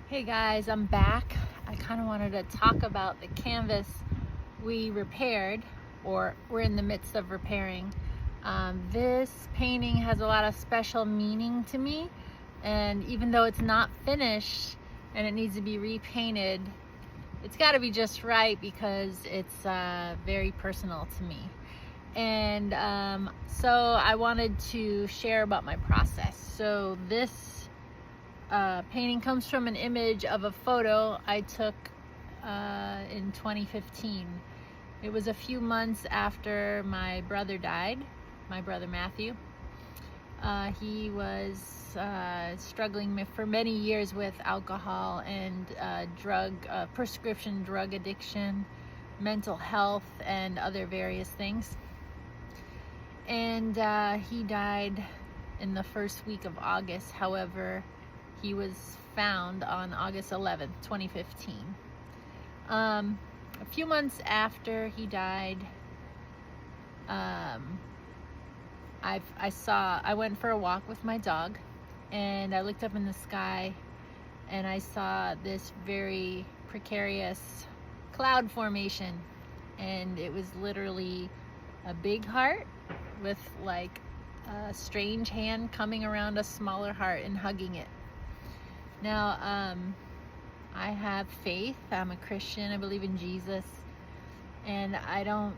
Hey guys, I'm back. I kind of wanted to talk about the canvas we repaired, or we're in the midst of repairing. This painting has a lot of special meaning to me, and even though it's not finished and it needs to be repainted, it's got to be just right because it's very personal to me. And so I wanted to share about my process. So this painting comes from an image of a photo I took in 2015. It was a few months after my brother died, my brother Matthew. He was struggling for many years with alcohol and prescription drug addiction, mental health, and other various things. And he died in the first week of August. However, he was found on August 11th, 2015. A few months after he died, I went for a walk with my dog, and I looked up in the sky and I saw this very precarious cloud formation, and it was literally a big heart with like a strange hand coming around a smaller heart and hugging it. Now, I have faith. I'm a Christian. I believe in Jesus. And I don't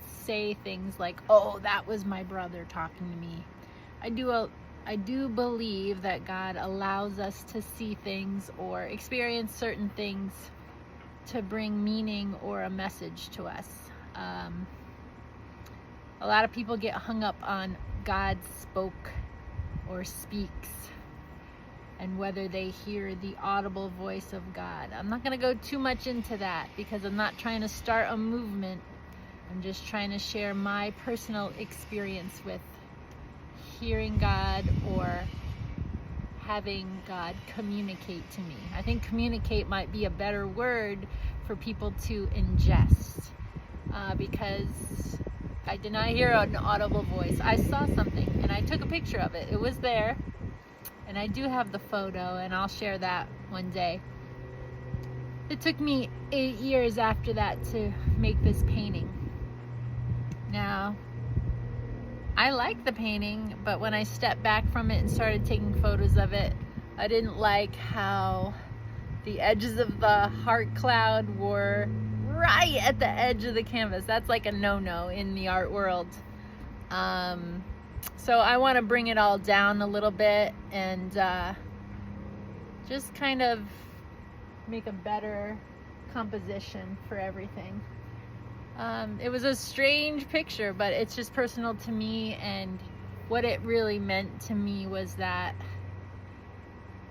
say things like, oh, that was my brother talking to me. I do believe that God allows us to see things or experience certain things to bring meaning or a message to us. A lot of people get hung up on God spoke or speaks, and whether they hear the audible voice of God. I'm not going to go too much into that because I'm not trying to start a movement. I'm just trying to share my personal experience with hearing God or having God communicate to me. I think communicate might be a better word for people to ingest, because I did not hear an audible voice. I saw something and I took a picture of it. It was there, and I do have the photo, and I'll share that one day. It took me 8 years after that to make this painting. Now, I like the painting, but when I stepped back from it and started taking photos of it, I didn't like how the edges of the heart cloud were right at the edge of the canvas. That's like a no-no in the art world. So I want to bring it all down a little bit and just kind of make a better composition for everything. It was a strange picture, but it's just personal to me, and what it really meant to me was that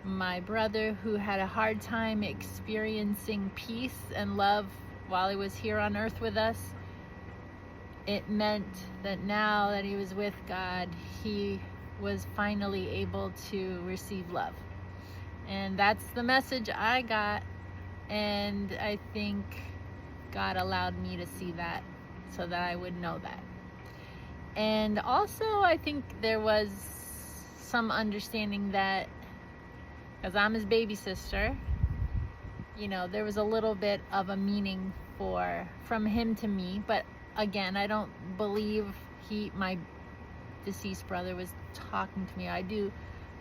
my brother, who had a hard time experiencing peace and love while he was here on earth with us, it meant that now that he was with God, he was finally able to receive love. And that's the message I got, and I think God allowed me to see that so that I would know that. And also, I think there was some understanding that, because I'm his baby sister, there was a little bit of a meaning from him to me. But again, I don't believe my deceased brother was talking to me. I do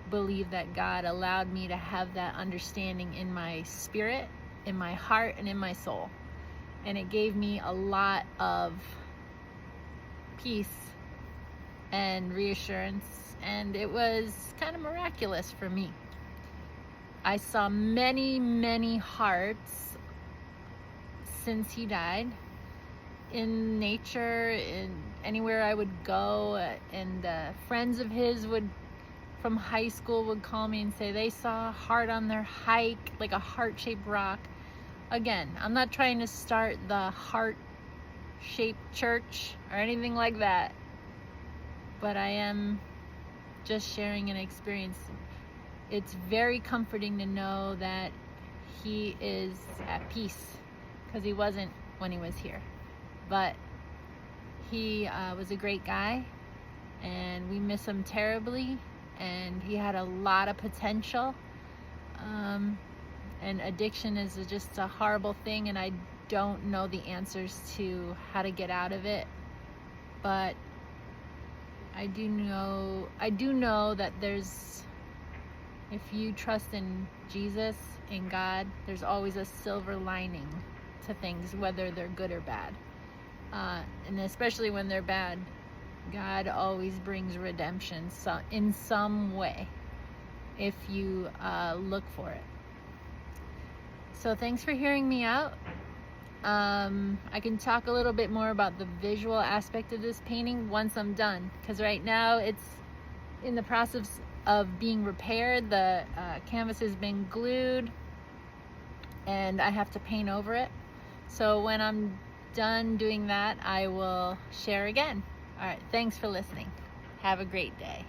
believe that God allowed me to have that understanding in my spirit, in my heart, and in my soul. And it gave me a lot of peace and reassurance, and it was kind of miraculous for me. I saw many, many hearts since he died, in nature, in anywhere I would go, and friends of his from high school would call me and say they saw a heart on their hike, like a heart-shaped rock. Again, I'm not trying to start the heart-shaped church or anything like that, but I am just sharing an experience. It's very comforting to know that he is at peace, because he wasn't when he was here. But he was a great guy, and we miss him terribly. and he had a lot of potential. And addiction is just a horrible thing, and I don't know the answers to how to get out of it, but I do know that if you trust in Jesus, in God, there's always a silver lining to things, whether they're good or bad. And especially when they're bad, God always brings redemption in some way if you look for it. So thanks for hearing me out. I can talk a little bit more about the visual aspect of this painting once I'm done, because right now it's in the process of being repaired. The canvas has been glued and I have to paint over it. So when I'm done doing that, I will share again. All right, thanks for listening. Have a great day.